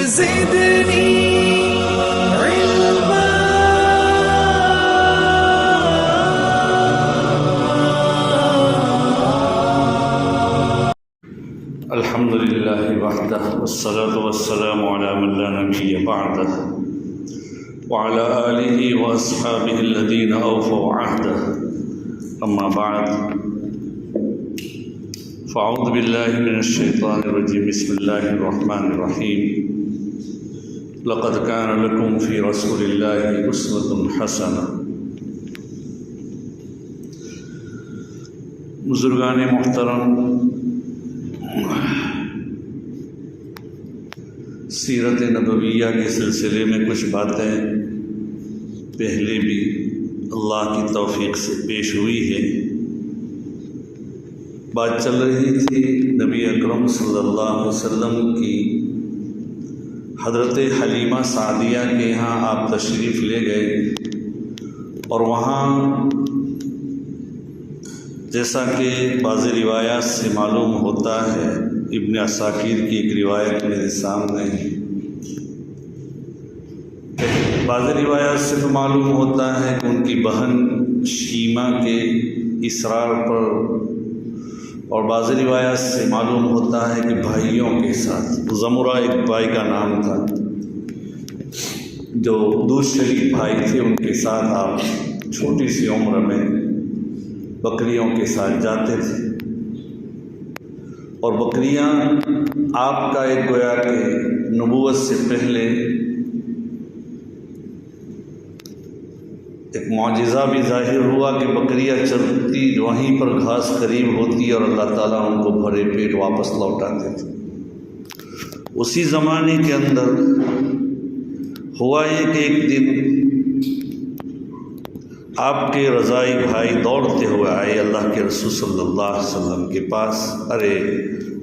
زدني علما. الحمد لله وحده والصلاة والسلام على من لا نبي بعده وعلى آله وأصحابه الذين أوفوا عهده. أما بعد، فأعوذ بالله من الشيطان الرجيم. بسم الله الرحمن الرحيم. لقد كان لكم في رسول الله أسوة حسنة. بزرگان محترم، سیرت نبویہ کے سلسلے میں کچھ باتیں پہلے بھی اللہ کی توفیق سے پیش ہوئی ہے. بات چل رہی تھی نبی اکرم صلی اللہ علیہ وسلم کی حضرت حلیمہ سعدیہ کے یہاں آپ تشریف لے گئے، اور وہاں جیسا کہ بعض روایات سے معلوم ہوتا ہے، ابن عساکر کی ایک روایت میرے سامنے ہے، بعض روایات سے تو معلوم ہوتا ہے کہ ان کی بہن شیمہ کے اصرار پر، اور بعض روایات سے معلوم ہوتا ہے کہ بھائیوں کے ساتھ، زمرہ ایک بھائی کا نام تھا، جو دودھ شریف بھائی تھے، ان کے ساتھ آپ چھوٹی سی عمر میں بکریوں کے ساتھ جاتے تھے، اور بکریاں آپ کا ایک گویا کہ نبوت سے پہلے ایک معجزہ بھی ظاہر ہوا کہ بکریاں چرتی وہیں پر گھاس قریب ہوتی اور اللہ تعالیٰ ان کو بھرے پیٹ واپس لوٹاتے تھے. اسی زمانے کے اندر ہوا یہ کہ ایک دن آپ کے رضائی بھائی دوڑتے ہوئے آئے اللہ کے رسول صلی اللہ علیہ وسلم کے پاس،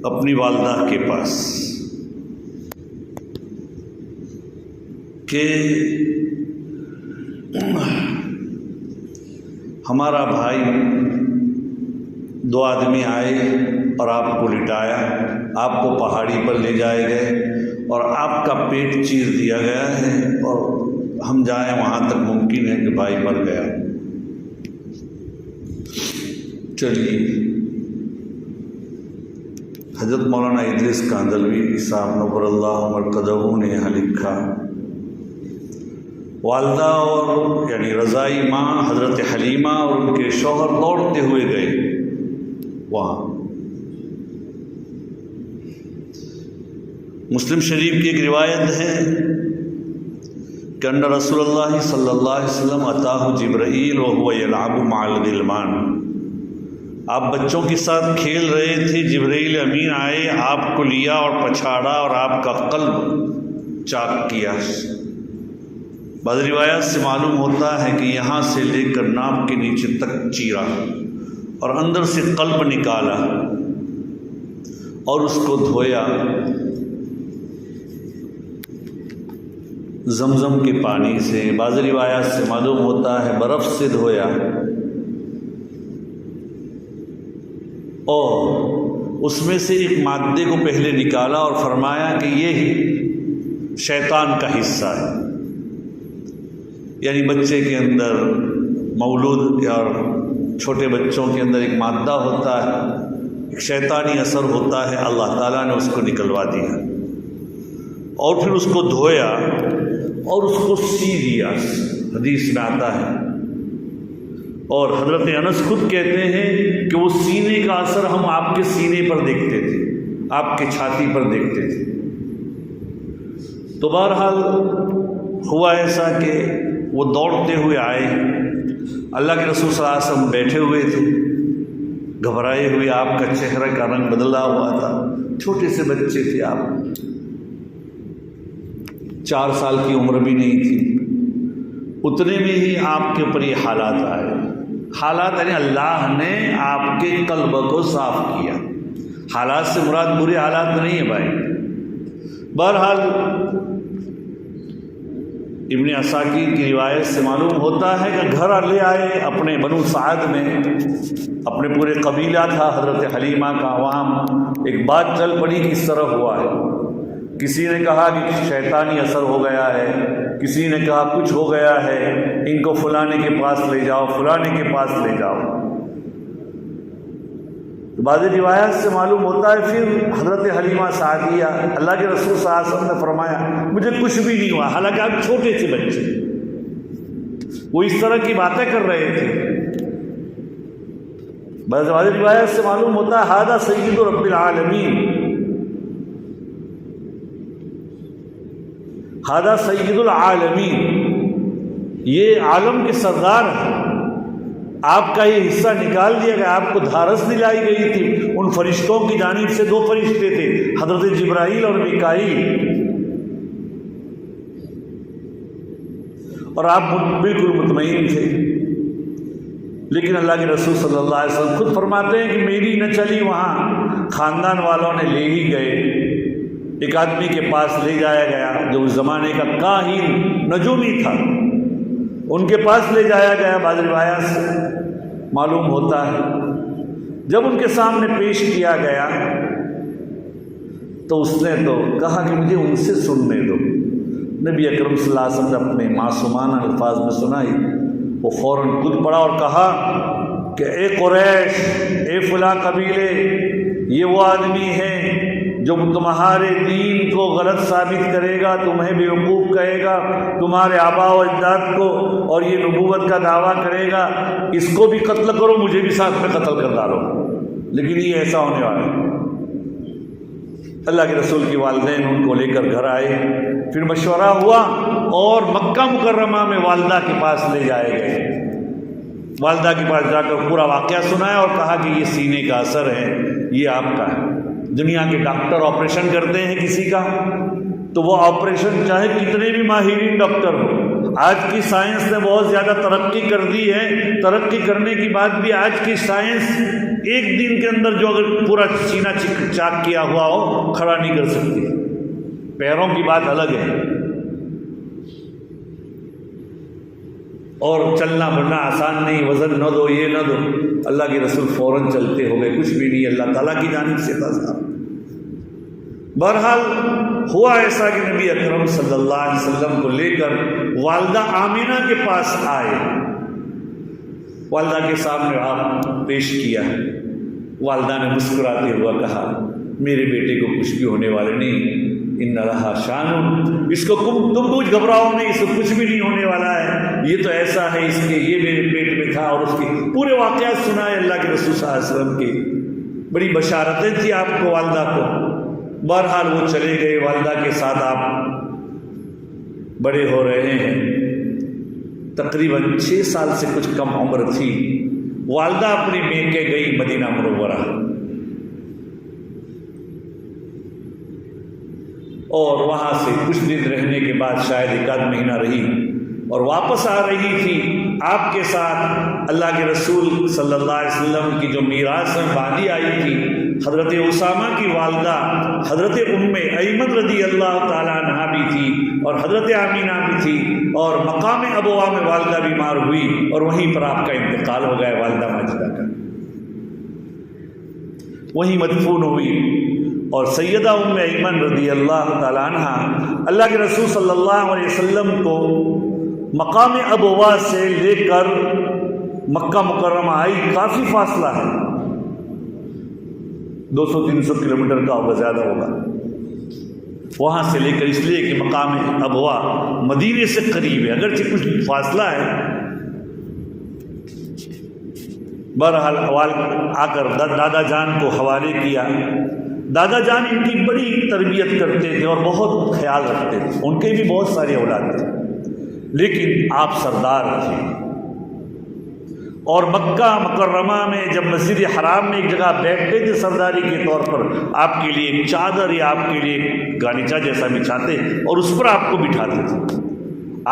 اپنی والدہ کے پاس، کہ ہمارا بھائی، دو آدمی آئے اور آپ کو لٹایا، آپ کو پہاڑی پر لے جائے گئے اور آپ کا پیٹ چیر دیا گیا ہے، اور ہم جائیں وہاں تک ممکن ہے کہ بھائی مر گیا. چلیے، حضرت مولانا ادریس کاندھلوی صاحب نور اللہ مرقدہ نے یہاں لکھا، والدہ اور یعنی رضائی ماں حضرت حلیمہ اور ان کے شوہر دوڑتے ہوئے گئے وہاں. مسلم شریف کی ایک روایت ہے کہ ان رسول اللہ صلی اللہ علیہ وسلم اتاہ جبرائیل وهو يلعب مع الغلمان. آپ بچوں کے ساتھ کھیل رہے تھے، جبرائیل امین آئے، آپ کو لیا اور پچھاڑا اور آپ کا قلب چاک کیا. بعض روایات سے معلوم ہوتا ہے کہ یہاں سے لے کر ناپ کے نیچے تک چیرا اور اندر سے قلب نکالا اور اس کو دھویا، زمزم کے پانی سے، بعض روایات سے معلوم ہوتا ہے برف سے دھویا، اور اس میں سے ایک مادے کو پہلے نکالا اور فرمایا کہ یہ شیطان کا حصہ ہے. یعنی بچے کے اندر، مولود اور چھوٹے بچوں کے اندر ایک مادہ ہوتا ہے، ایک شیطانی اثر ہوتا ہے، اللہ تعالیٰ نے اس کو نکلوا دیا، اور پھر اس کو دھویا اور اس کو سی دیا. حدیث میں آتا ہے، اور حضرت انس خود کہتے ہیں کہ وہ سینے کا اثر ہم آپ کے سینے پر دیکھتے تھے، آپ کے چھاتی پر دیکھتے تھے. تو بہرحال ہوا ایسا کہ وہ دوڑتے ہوئے آئے، اللہ کے رسول صلی اللہ علیہ وسلم بیٹھے ہوئے تھے، گھبرائے ہوئے، آپ کا چہرہ کا رنگ بدلا ہوا تھا، چھوٹے سے بچے تھے آپ، 4 سال کی عمر بھی نہیں تھی. اتنے میں ہی آپ کے اوپر یہ حالات آئے. حالات یعنی اللہ نے آپ کے قلب کو صاف کیا. حالات سے مراد برے حالات نہیں ہے بھائی. بہرحال ابن عساکر کی روایت سے معلوم ہوتا ہے کہ گھر لے آئے اپنے بنو سعد میں، اپنے پورے قبیلہ تھا حضرت حلیمہ کا، وہاں ایک بات چل پڑی کہ اس طرح ہوا ہے. کسی نے کہا کہ شیطانی اثر ہو گیا ہے، کسی نے کہا کچھ ہو گیا ہے، ان کو فلانے کے پاس لے جاؤ، فلانے کے پاس لے جاؤ۔ تو بعض روایات سے معلوم ہوتا ہے پھر حضرت حلیمہ سعدیہ، اللہ کے رسول صلی اللہ علیہ وسلم نے فرمایا مجھے کچھ بھی نہیں ہوا، حالانکہ آپ چھوٹے تھے بچے، وہ اس طرح کی باتیں کر رہے تھے۔ بعض روایات سے معلوم ہوتا ہے ھذا سید رب العالمین، ھذا سید العالمین، یہ عالم کے سردار ہیں، آپ کا یہ حصہ نکال دیا گیا، آپ کو دھارس دلائی گئی تھی ان فرشتوں کی جانب سے، دو فرشتے تھے حضرت جبرائیل اور میکائیل، اور آپ بالکل مطمئن تھے۔ لیکن اللہ کے رسول صلی اللہ علیہ وسلم خود فرماتے ہیں کہ میری نہ چلی، وہاں خاندان والوں نے لے ہی گئے، ایک آدمی کے پاس لے جایا گیا جو اس زمانے کا کاہن نجومی تھا، ان کے پاس لے جایا گیا۔ بعض روایات سے معلوم ہوتا ہے جب ان کے سامنے پیش کیا گیا تو اس نے تو کہا کہ مجھے ان سے سننے دو۔ نبی اکرم صلی اللہ علیہ وسلم نے اپنے معصومانہ الفاظ میں سنائی، وہ فوراً کود پڑا اور کہا کہ اے قریش، اے فلاں قبیلے، یہ وہ آدمی ہے جو تمہارے دین کو غلط ثابت کرے گا، تمہیں بیوقوف کہے گا، تمہارے آباء و اجداد کو، اور یہ نبوت کا دعویٰ کرے گا، اس کو بھی قتل کرو، مجھے بھی ساتھ میں قتل کر ڈالو۔ لیکن یہ ایسا ہونے والا ہے۔ اللہ کے رسول کے والدین ان کو لے کر گھر آئے، پھر مشورہ ہوا اور مکہ مکرمہ میں والدہ کے پاس لے جائے گئے۔ والدہ کے پاس جا کر پورا واقعہ سنایا اور کہا کہ یہ سینے کا اثر ہے، یہ آپ کا ہے۔ دنیا کے ڈاکٹر آپریشن کرتے ہیں کسی کا تو وہ آپریشن چاہے کتنے بھی ماہرین ڈاکٹر ہو، آج کی سائنس نے بہت زیادہ ترقی کر دی ہے، ترقی کرنے کے بعد بھی آج کی سائنس ایک دن کے اندر جو اگر پورا سینہ چاک کیا ہوا ہو کھڑا نہیں کر سکتی، پیروں کی بات الگ ہے، اور چلنا بڑھنا آسان نہیں، وزن نہ دو، یہ نہ دو۔ اللہ کے رسول فوراً چلتے ہو گئے، کچھ بھی نہیں، اللہ تعالیٰ کی جانب سے تھا صاحب۔ بہرحال ہوا ایسا کہ نبی اکرم صلی اللہ علیہ وسلم کو لے کر والدہ آمینہ کے پاس آئے، والدہ کے سامنے آپ پیش کیا، والدہ نے مسکراتے ہوا کہا میرے بیٹے کو کچھ بھی ہونے والے نہیں، ان لہا شان، اس کو تم کچھ گھبراؤ نہیں، اس کو کچھ بھی نہیں ہونے والا ہے، یہ تو ایسا ہے، اس کے یہ میرے پیٹ میں تھا، اور اس کے پورے واقعات سنائے اللہ کے رسول صلی اللہ علیہ وسلم کی، بڑی بشارتیں تھی آپ کو والدہ کو۔ بہرحال وہ چلے گئے، والدہ کے ساتھ آپ بڑے ہو رہے ہیں، تقریباً 6 سال سے کچھ کم عمر تھی، والدہ اپنی میکے گئی مدینہ منورہ، اور وہاں سے کچھ دن رہنے کے بعد شاید 1 مہینہ رہی اور واپس آ رہی تھی۔ آپ کے ساتھ اللہ کے رسول صلی اللہ علیہ وسلم کی جو میراث میں باندھی آئی تھی، حضرت اسامہ کی والدہ حضرت ام ایمن رضی اللہ تعالیٰ عنہا بھی تھی، اور حضرت آمینہ بھی تھی، اور مقام ابوا میں والدہ بیمار ہوئی اور وہیں پر آپ کا انتقال ہو گیا، والدہ ماجدہ کا وہیں مدفون ہوئی۔ اور سیدہ ام ایمن رضی اللہ تعالیٰ عنہ اللہ کے رسول صلی اللہ علیہ وسلم کو مقام ابوا سے لے کر مکہ مکرمہ آئی، کافی فاصلہ ہے، 200-300 کلومیٹر کا ہوگا، زیادہ ہوگا، وہاں سے لے کر، اس لیے کہ مقام ابوا مدینے سے قریب ہے، اگرچہ کچھ فاصلہ ہے۔ بہرحال آ کر دادا جان کو حوالے کیا۔ دادا جان ان کی بڑی تربیت کرتے تھے اور بہت خیال رکھتے تھے، ان کے بھی بہت سارے اولاد تھے، لیکن آپ سردار تھے، اور مکہ مکرمہ میں جب مسجد حرام میں ایک جگہ بیٹھتے تھے سرداری کے طور پر، آپ کے لیے ایک چادر یا آپ کے لیے گالیچہ جیسا بچھاتے اور اس پر آپ کو بٹھاتے تھے۔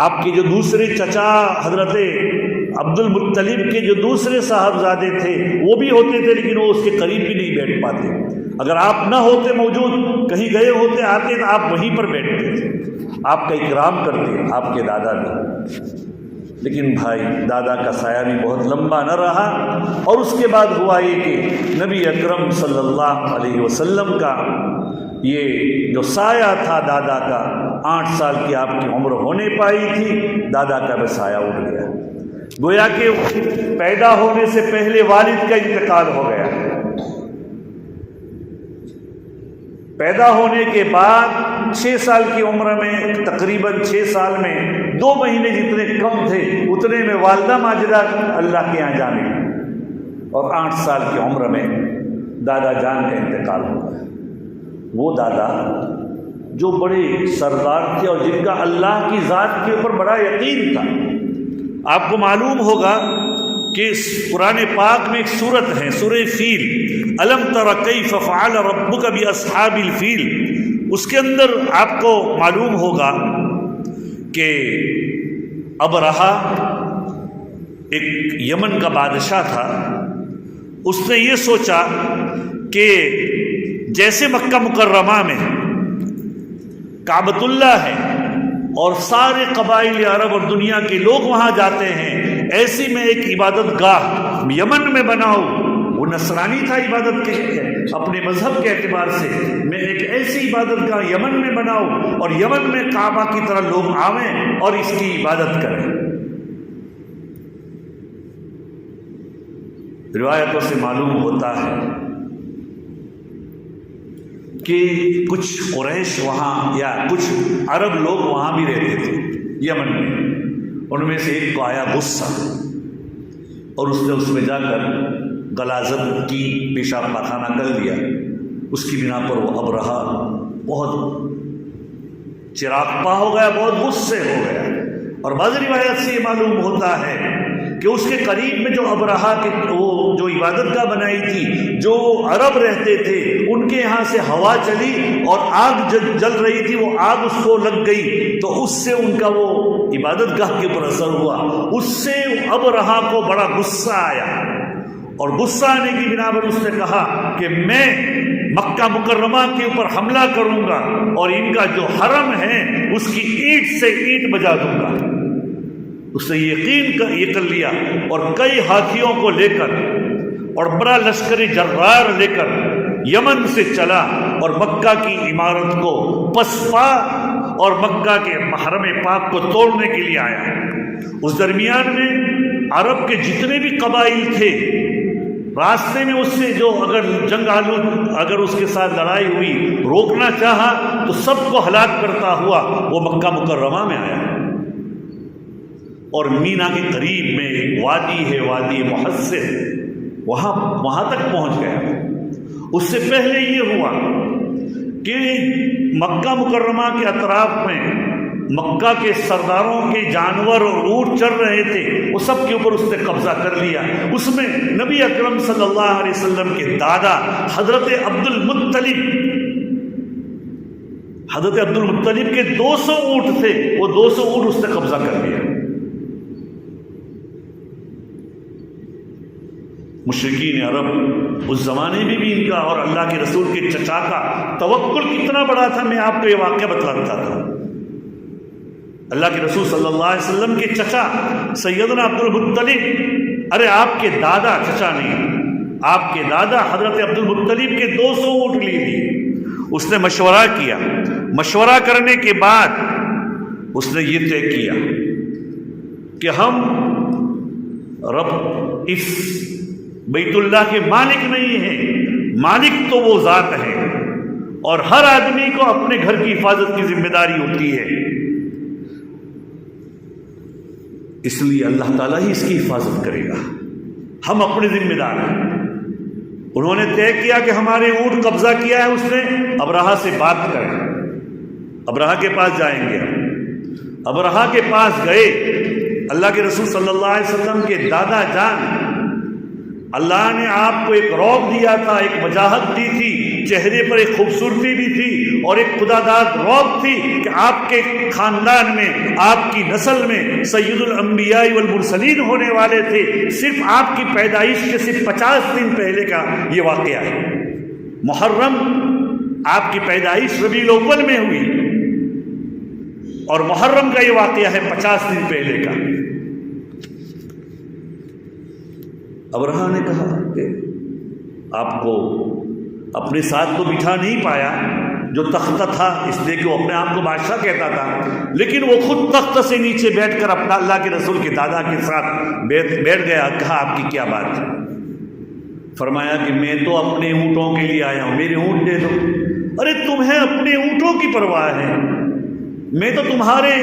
آپ کے جو دوسرے چچا حضرت عبد المطلب کے جو دوسرے صاحبزادے تھے وہ بھی ہوتے تھے، لیکن وہ اس کے قریب بھی نہیں بیٹھ پاتے، اگر آپ نہ ہوتے موجود، کہیں گئے ہوتے آتے تو آپ وہیں پر بیٹھتے تھے، آپ کا اکرام کرتے آپ کے دادا بھی۔ لیکن بھائی دادا کا سایہ بھی بہت لمبا نہ رہا، اور اس کے بعد ہوا یہ کہ نبی اکرم صلی اللہ علیہ وسلم کا یہ جو سایہ تھا دادا کا، 8 سال کی آپ کی عمر ہونے پائی تھی، دادا کا بھی سایہ اٹھ گیا، گویا کہ پیدا ہونے سے پہلے والد کا انتقال ہو گیا۔ پیدا ہونے کے بعد 6 سال کی عمر میں، تقریباً 6 سال میں 2 مہینے جتنے کم تھے اتنے میں والدہ ماجدہ اللہ کے یہاں جانے لگی، اور 8 سال کی عمر میں دادا جان کا انتقال ہو گیا۔ وہ دادا جو بڑے سردار تھے اور جن کا اللہ کی ذات کے اوپر بڑا یقین تھا۔ آپ کو معلوم ہوگا کہ قرآن پاک میں ایک سورت ہے، سورہ فیل، الم تر کیف فعل ربک باصحاب الفیل، اس کے اندر آپ کو معلوم ہوگا کہ ابرہہ ایک یمن کا بادشاہ تھا، اس نے یہ سوچا کہ جیسے مکہ مکرمہ میں کعبۃ اللہ ہے اور سارے قبائل عرب اور دنیا کے لوگ وہاں جاتے ہیں، ایسی میں ایک عبادت گاہ یمن میں بناؤ۔ وہ نصرانی تھا عبادت کے اپنے مذہب کے اعتبار سے، میں ایک ایسی عبادت گاہ یمن میں بناؤ اور یمن میں کعبہ کی طرح لوگ آویں اور اس کی عبادت کریں۔ روایتوں سے معلوم ہوتا ہے کہ کچھ قریش وہاں یا کچھ عرب لوگ وہاں بھی رہتے تھے یمن میں، ان میں سے ایک کو آیا غصہ اور اس میں جا کر غلاظت کی، پیشاب پاخانہ کر دیا۔ اس کی بنا پر وہ ابرہہ بہت چراغپا ہو گیا، بہت غصے ہو گیا، اور بعض روایت سے یہ معلوم ہوتا ہے کہ اس کے قریب میں جو ابرہہ کے وہ جو عبادت گاہ بنائی تھی، جو عرب رہتے تھے، ان کے یہاں سے ہوا چلی اور آگ جل رہی تھی، وہ آگ اس کو لگ گئی، تو اس سے ان کا وہ عبادت گاہ کے اوپر اثر ہوا۔ اس سے ابرہہ کو بڑا غصہ آیا، اور غصہ آنے کی بنا پر اس نے کہا کہ میں مکہ مکرمہ کے اوپر حملہ کروں گا اور ان کا جو حرم ہے اس کی اینٹ سے اینٹ بجا دوں گا۔ اس نے یہ کر لیا اور کئی ہاتھیوں کو لے کر اور بڑا لشکری جرار لے کر یمن سے چلا اور مکہ کی عمارت کو پسپا اور مکہ کے حرم پاک کو توڑنے کے لیے آیا۔ اس درمیان میں عرب کے جتنے بھی قبائل تھے، راستے میں اس سے جو اگر جنگ آلود اگر اس کے ساتھ لڑائی ہوئی، روکنا چاہا تو سب کو ہلاک کرتا ہوا وہ مکہ مکرمہ میں آیا، اور مینا کے قریب میں ایک وادی ہے، وادی محسر، وہاں تک پہنچ گیا۔ اس سے پہلے یہ ہوا کہ مکہ مکرمہ کے اطراف میں مکہ کے سرداروں کے جانور اور اونٹ چل رہے تھے، وہ سب کے اوپر اس نے قبضہ کر لیا۔ اس میں نبی اکرم صلی اللہ علیہ وسلم کے دادا حضرت عبد المطلب کے 200 اونٹ تھے، وہ 200 اونٹ اس نے قبضہ کر لیا۔ مشرکین عرب اس زمانے میں بھی ان کا اور اللہ کے رسول کے چچا کا توکل کتنا بڑا تھا، میں آپ کو یہ واقعہ بتلاتا تھا۔ اللہ کے رسول صلی اللہ علیہ وسلم کے چچا سیدنا عبد المطلب، ارے آپ کے دادا، چچا نہیں، آپ کے دادا حضرت عبد المطلب کے 200 اونٹ لے لیے۔ اس نے مشورہ کیا، مشورہ کرنے کے بعد اس نے یہ طے کیا کہ ہم رب اس بیت اللہ کے مالک نہیں ہیں، مالک تو وہ ذات ہے، اور ہر آدمی کو اپنے گھر کی حفاظت کی ذمہ داری ہوتی ہے، اس لیے اللہ تعالیٰ ہی اس کی حفاظت کرے گا، ہم اپنے ذمہ دار ہیں۔ انہوں نے طے کیا کہ ہمارے اونٹ قبضہ کیا ہے، اس نے ابرہہ سے بات کریں، ابرہہ کے پاس جائیں گے۔ ابرہہ کے پاس گئے، اللہ کے رسول صلی اللہ علیہ وسلم کے دادا جان، اللہ نے آپ کو ایک رعب دیا تھا، ایک وجاہت دی تھی، چہرے پر ایک خوبصورتی بھی تھی اور ایک خدا داد رعب تھی کہ آپ کے خاندان میں، آپ کی نسل میں سید الانبیاء والمرسلین ہونے والے تھے۔ صرف آپ کی پیدائش کے صرف 50 دن پہلے کا یہ واقعہ ہے۔ محرم، آپ کی پیدائش ربیع الاول میں ہوئی اور محرم کا یہ واقعہ ہے 50 دن پہلے کا۔ ابرہہ نے کہا کہ آپ کو اپنے ساتھ تو بٹھا نہیں پایا، جو تختہ تھا، اس لیے کہ وہ اپنے آپ کو بادشاہ کہتا تھا، لیکن وہ خود تخت سے نیچے بیٹھ کر اپنا اللہ کے رسول کے دادا کے ساتھ بیٹھ گیا. کہا آپ کی کیا بات ہے؟ فرمایا کہ میں تو اپنے اونٹوں کے لیے آیا ہوں، میرے اونٹ دے دو. ارے تمہیں اپنے اونٹوں کی پرواہ ہے، میں تو تمہارے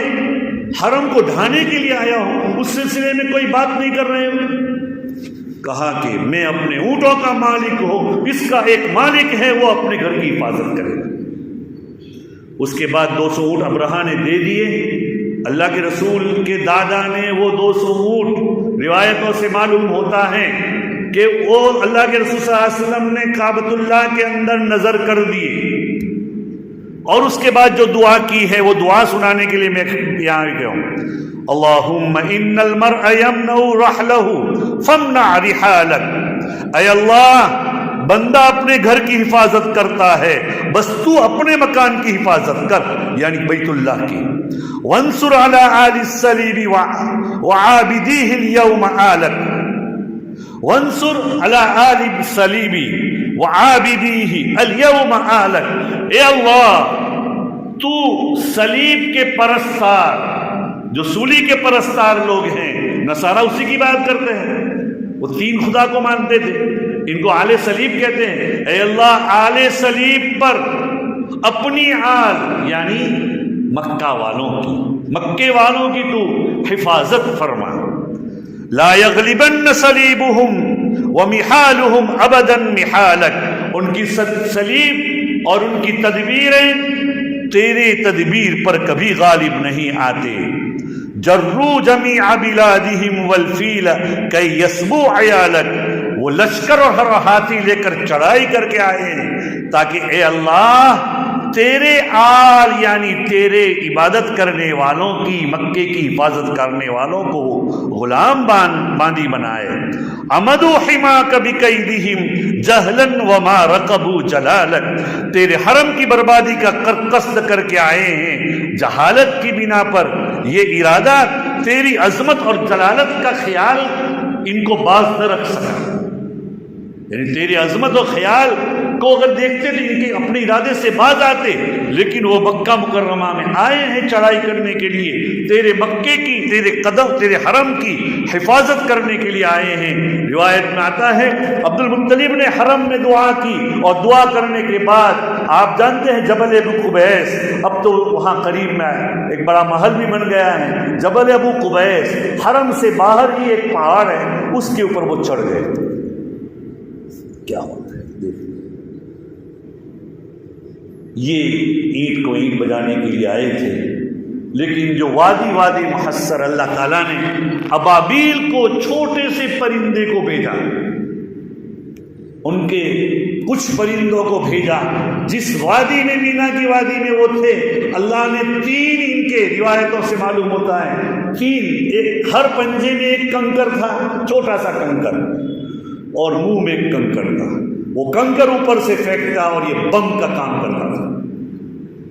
حرم کو ڈھانے کے لیے آیا ہوں، اس سلسلے میں کوئی بات نہیں کر رہے ہو. کہا کہ میں اپنے اونٹوں کا مالک ہوں، اس کا ایک مالک ہے، وہ اپنے گھر کی حفاظت کرے. اس کے بعد 200 اونٹ ابرہہ نے دے دیے. اللہ کے رسول کے دادا نے وہ 200 اونٹ، روایتوں سے معلوم ہوتا ہے کہ وہ اللہ کے رسول صلی اللہ علیہ وسلم نے کعبۃ اللہ کے اندر نظر کر دیے، اور اس کے بعد جو دعا کی ہے وہ دعا سنانے کے لیے میں یہاں گیا ہوں. اللہم ان المرء یمنع رحلہ فامنع رحالک. اے اللہ، بندہ اپنے گھر کی حفاظت کرتا ہے، بس تو اپنے مکان کی حفاظت کر، یعنی بیت اللہ کی. وانصر علی آل الصلیب وعابدیہ اليوم آلک. وانصر علی آل الصلیب وعابدیہ اليوم آلک. اے اللہ، تو صلیب کے پرستار، جو سولی کے پرستار لوگ ہیں، نصارہ اسی کی بات کرتے ہیں، وہ 3 خدا کو مانتے تھے، ان کو آل صلیب کہتے ہیں. اے اللہ، آل صلیب پر اپنی آل یعنی مکہ والوں کی، مکے والوں کی تو حفاظت فرما. لا یغلبن صلیبہم ومحالہم ابدا محالک. ان کی صلیب اور ان کی تدبیریں تیرے تدبیر پر کبھی غالب نہیں آتے. جروا جمیع بلادہم والفیل کی یسبو عیالک. وہ لشکر اور ہاتھی لے کر چڑھائی کر کے آئے ہیں تاکہ اے اللہ تیرے آل یعنی تیرے عبادت کرنے والوں کی، مکے کی حفاظت کرنے والوں کو غلام باندی بنائے. عمدوا حماک بکیدہم جہلا وما رقبوا جلالک. تیرے حرم کی بربادی کا قصد کر کے آئے ہیں جہالت کی بنا پر. یہ ارادہ تیری عظمت اور جلالت کا خیال ان کو باز نہ رکھ سکا، یعنی تیری عظمت و خیال کو اگر دیکھتے تو ان کے اپنے ارادے سے باز آتے، لیکن وہ مکہ مکرمہ میں آئے ہیں چڑھائی کرنے کے لیے، تیرے مکے کی، تیرے قدم، تیرے حرم کی حفاظت کرنے کے لیے آئے ہیں. روایت میں آتا ہے عبد المطلب نے حرم میں دعا کی، اور دعا کرنے کے بعد آپ جانتے ہیں جبل ابو قبیس، اب تو وہاں قریب میں ایک بڑا محل بھی بن گیا ہے، جبل ابو قبیس، حرم سے باہر ہی ایک پہاڑ ہے، اس کے اوپر وہ چڑھ گئے. کیا ہوتا ہے دیکھ، یہ اینٹ کو اینٹ بجانے کے لیے آئے تھے، لیکن جو وادی محصر اللہ تعالیٰ نے ابابیل کو، چھوٹے سے پرندے کو بھیجا، ان کے کچھ پرندوں کو بھیجا جس وادی میں، مینا کی وادی میں وہ تھے. اللہ نے 3 ان کے، روایتوں سے معلوم ہوتا ہے 3، ہر پنجے میں ایک کنکر تھا، چھوٹا سا کنکر، اور منہ میں ایک کنکر تھا. وہ کنکر اوپر سے پھینکتا اور یہ بم کا کام کرتا تھا.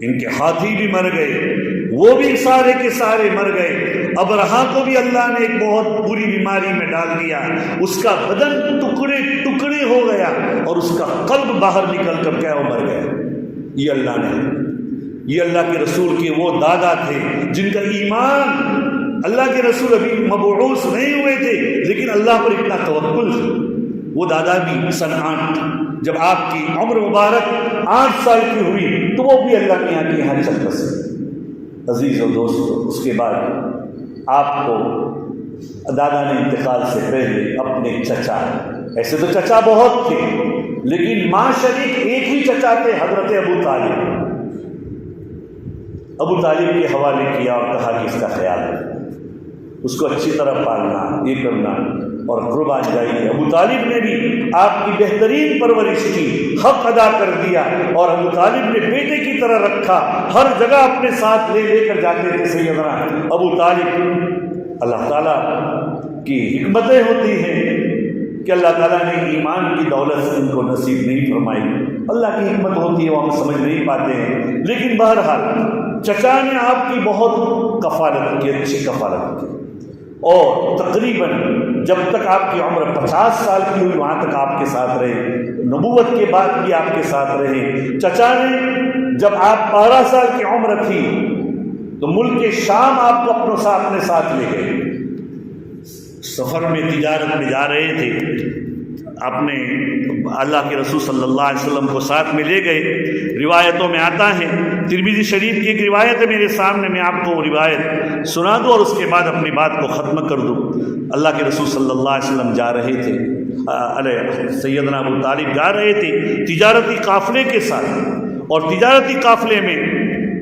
ان کے ہاتھی بھی مر گئے، وہ بھی سارے کے سارے مر گئے. ابرہہ کو بھی اللہ نے ایک بہت بری بیماری میں ڈال دیا، اس کا بدن ٹکڑے ٹکڑے ہو گیا اور اس کا قلب باہر نکل کر کیا وہ مر گیا. یہ اللہ نے، یہ اللہ کے رسول کے وہ دادا تھے جن کا ایمان، اللہ کے رسول ابھی مبعوث نہیں ہوئے تھے لیکن اللہ پر اتنا توکل تھا. وہ دادا بھی سن 8، جب آپ کی عمر مبارک 8 سال کی ہوئی تو وہ بھی اللہ میاں کے یہاں چل بسے. عزیز و دوستو، اس کے بعد آپ کو دادا نے انتقال سے پہلے اپنے چچا، ایسے تو چچا بہت تھے لیکن ماں شریک ایک ہی چچا تھے، حضرت ابو طالب. ابو طالب کے حوالے کیا اور کہا کہ اس کا خیال ہے، اس کو اچھی طرح پالنا، یہ کرنا اور قربان جائیے. ابو طالب نے بھی آپ کی بہترین پرورش کی، حق ادا کر دیا، اور ابو طالب نے بیٹے کی طرح رکھا، ہر جگہ اپنے ساتھ لے کر جاتے تھے. سیدنا ابو طالب، اللہ تعالیٰ کی حکمتیں ہوتی ہیں کہ اللہ تعالیٰ نے ایمان کی دولت ان کو نصیب نہیں فرمائی. اللہ کی حکمت ہوتی ہے، وہ ہم سمجھ نہیں پاتے ہیں. لیکن بہرحال چچا نے آپ کی بہت کفالت کی، اچھی کفالت کی، اور تقریباً جب تک آپ کی عمر 50 سال کی ہوئی وہاں تک آپ کے ساتھ رہے. نبوت کے بعد بھی آپ کے ساتھ رہے. چچا نے جب آپ 12 سال کی عمر تھی تو ملک شام آپ کو اپنے ساتھ لے گئے، سفر میں تجارت میں جا رہے تھے، اپنے اللہ کے رسول صلی اللہ علیہ وسلم کو ساتھ میں لے گئے۔ روایتوں میں آتا ہے، ترمذی شریف کی ایک روایت ہے میرے سامنے، میں آپ کو وہ روایت سنا دوں اور اس کے بعد اپنی بات کو ختم کر دوں۔ اللہ کے رسول صلی اللہ علیہ وسلم جا رہے تھے، سیدنا ابو طالب جا رہے تھے تجارتی قافلے کے ساتھ، اور تجارتی قافلے میں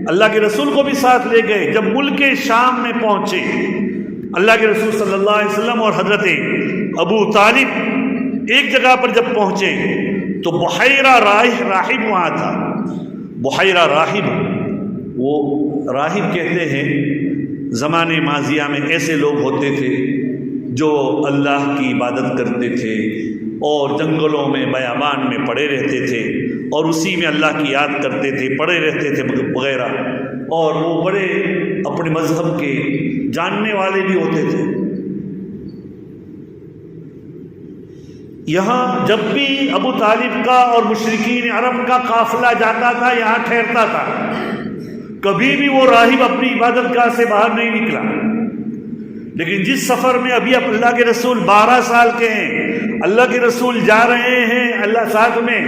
اللہ کے رسول کو بھی ساتھ لے گئے۔ جب ملک شام میں پہنچے، اللہ کے رسول صلی اللہ علیہ وسلم اور حضرت ابو طالب ایک جگہ پر جب پہنچے تو بحیرہ راہب وہاں تھا۔ بحیرہ راہب، وہ راہب کہتے ہیں زمانے ماضیہ میں ایسے لوگ ہوتے تھے جو اللہ کی عبادت کرتے تھے اور جنگلوں میں بیابان میں پڑے رہتے تھے اور اسی میں اللہ کی یاد کرتے تھے، پڑے رہتے تھے وغیرہ، اور وہ بڑے اپنے مذہب کے جاننے والے بھی ہوتے تھے۔ یہاں جب بھی ابو طالب کا اور مشرکین عرب کا قافلہ جاتا تھا یہاں ٹھہرتا تھا، کبھی بھی وہ راہب اپنی عبادت گاہ سے باہر نہیں نکلا۔ لیکن جس سفر میں ابھی اللہ کے رسول 12 سال کے ہیں، اللہ کے رسول جا رہے ہیں اللہ ساتھ میں،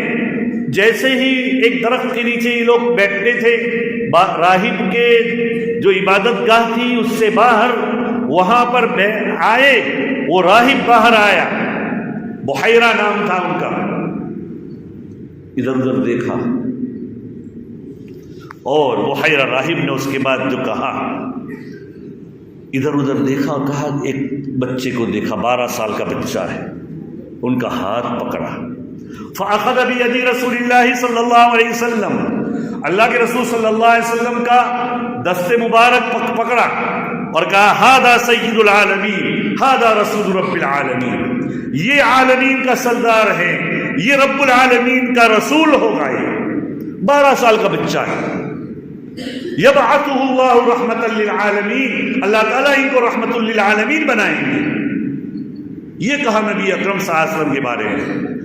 جیسے ہی ایک درخت کے نیچے یہ لوگ بیٹھتے تھے، راہب کے جو عبادت گاہ تھی اس سے باہر وہاں پر آئے، وہ راہب باہر آیا، بحیرہ نام تھا ان کا، ادھر ادھر دیکھا، اور بحیرہ راہب نے اس کے بعد جو کہا، ادھر ادھر دیکھا اور کہا، ایک بچے کو دیکھا، 12 سال کا بچہ ہے، ان کا ہاتھ پکڑا، فأخذ بيد رسول اللہ صلی اللہ علیہ وسلم، اللہ کے رسول صلی اللہ علیہ وسلم کا دست مبارک پکڑا اور کہا، ھذا سید العالمین، ھذا رسول رب العالمین، یہ عالمین کا سردار ہے، یہ رب العالمین کا رسول ہوگا، یہ 12 سال کا بچہ ہے۔ یبعثہ اللہ رحمۃ للعالمین، اللہ تعالیٰ ان کو رحمۃ للعالمین بنائیں گے۔ یہ کہا نبی اکرم صلی اللہ علیہ وسلم کے بارے میں۔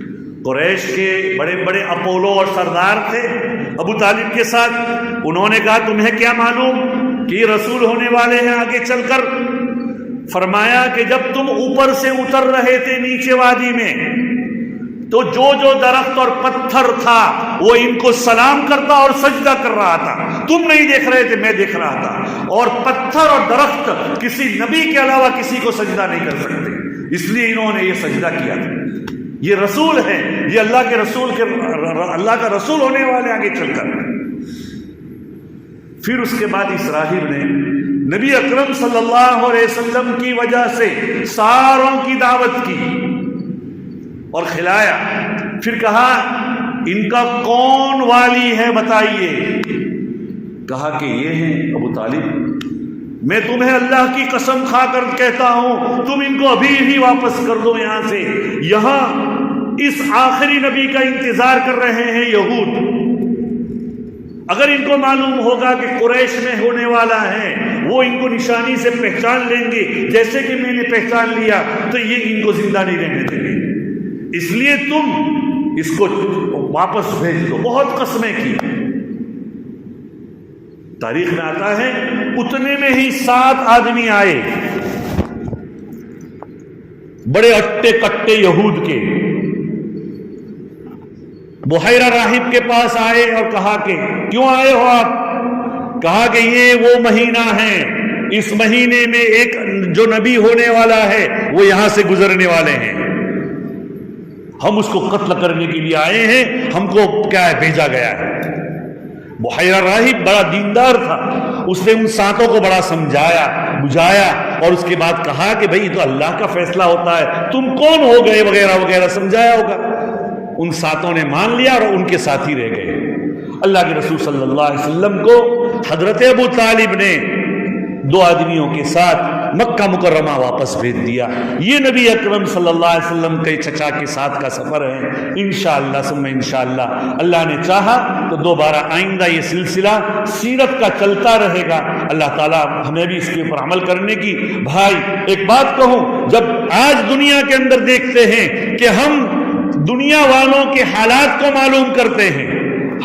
قریش کے بڑے بڑے اپولو اور سردار تھے ابو طالب کے ساتھ، انہوں نے کہا، تمہیں کیا معلوم کہ یہ رسول ہونے والے ہیں آگے چل کر؟ فرمایا کہ جب تم اوپر سے اتر رہے تھے نیچے وادی میں تو جو جو درخت اور پتھر تھا وہ ان کو سلام کرتا اور سجدہ کر رہا تھا، تم نہیں دیکھ رہے تھے، میں دیکھ رہا تھا، اور پتھر اور درخت کسی نبی کے علاوہ کسی کو سجدہ نہیں کر سکتے، اس لیے انہوں نے یہ سجدہ کیا تھا۔ یہ رسول ہے، یہ اللہ کے رسول کے اللہ کا رسول ہونے والے آگے چل کر۔ پھر اس کے بعد اس راہب نے نبی اکرم صلی اللہ علیہ وسلم کی وجہ سے ساروں کی دعوت کی اور کھلایا، پھر کہا، ان کا کون والی ہے بتائیے؟ کہا کہ یہ ہیں ابو طالب، میں تمہیں اللہ کی قسم کھا کر کہتا ہوں، تم ان کو ابھی ہی واپس کر دو یہاں سے، یہاں اس آخری نبی کا انتظار کر رہے ہیں یہود۔ اگر ان کو معلوم ہوگا کہ قریش میں ہونے والا ہے، وہ ان کو نشانی سے پہچان لیں گے جیسے کہ میں نے پہچان لیا، تو یہ ان کو زندہ نہیں رہنے دیں گے، اس لیے تم اس کو واپس بھیج دو۔ بہت قسمیں کی، تاریخ میں آتا ہے اتنے میں ہی 7 آدمی آئے، بڑے اٹے کٹے یہود کے، بحیرہ راہب کے پاس آئے اور کہا کہ کیوں آئے ہو آپ؟ کہا کہ یہ وہ مہینہ ہے، اس مہینے میں ایک جو نبی ہونے والا ہے وہ یہاں سے گزرنے والے ہیں، ہم اس کو قتل کرنے کے لیے آئے ہیں، ہم کو کیا ہے بھیجا گیا ہے۔ بحیرہ راہب بڑا دیندار تھا، اس نے ان 7 کو بڑا سمجھایا بجھایا اور اس کے بعد کہا کہ بھئی تو اللہ کا فیصلہ ہوتا ہے، تم کون ہو گئے وغیرہ وغیرہ سمجھایا ہوگا۔ ان 7 نے مان لیا اور ان کے ساتھ ہی رہ گئے۔ اللہ کے رسول صلی اللہ علیہ وسلم کو حضرت ابو طالب نے 2 آدمیوں کے ساتھ مکہ مکرمہ واپس بھیج دیا۔ یہ نبی اکرم صلی اللہ علیہ وسلم کے چچا کے ساتھ کا سفر ہے۔ انشاءاللہ ثم انشاءاللہ اللہ نے چاہا تو دوبارہ آئندہ یہ سلسلہ سیرت کا چلتا رہے گا۔ اللہ تعالیٰ ہمیں بھی اس کے اوپر عمل کرنے کی۔ بھائی ایک بات کہوں، جب آج دنیا کے اندر دیکھتے ہیں کہ ہم دنیا والوں کے حالات کو معلوم کرتے ہیں،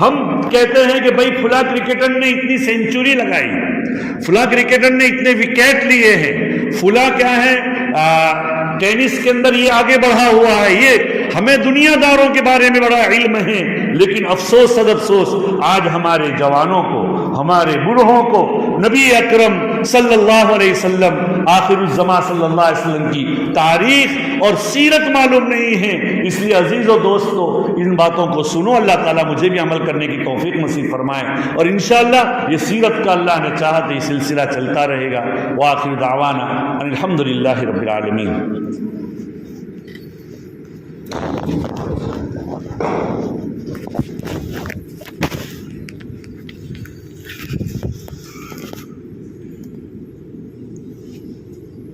ہم کہتے ہیں کہ بھائی فلاں کرکٹر نے اتنی سینچری لگائی، فلاں کرکٹر نے اتنے وکٹ لیے ہیں، فلاں کیا ہے ٹینس کے اندر یہ آگے بڑھا ہوا ہے، یہ ہمیں دنیا داروں کے بارے میں بڑا علم ہے، لیکن افسوس صد افسوس آج ہمارے جوانوں کو، ہمارے بوڑھوں کو نبی اکرم صلی اللہ علیہ وسلم آخر الزمان صلی اللہ علیہ وسلم کی تاریخ اور سیرت معلوم نہیں ہے۔ اس لیے عزیز و دوستو ان باتوں کو سنو، اللہ تعالیٰ مجھے بھی عمل کرنے کی توفیق نصیب فرمائے، اور انشاءاللہ یہ سیرت کا اللہ نے چاہا تو یہ سلسلہ چلتا رہے گا۔ وآخر دعوانا ان الحمدللہ رب العالمین۔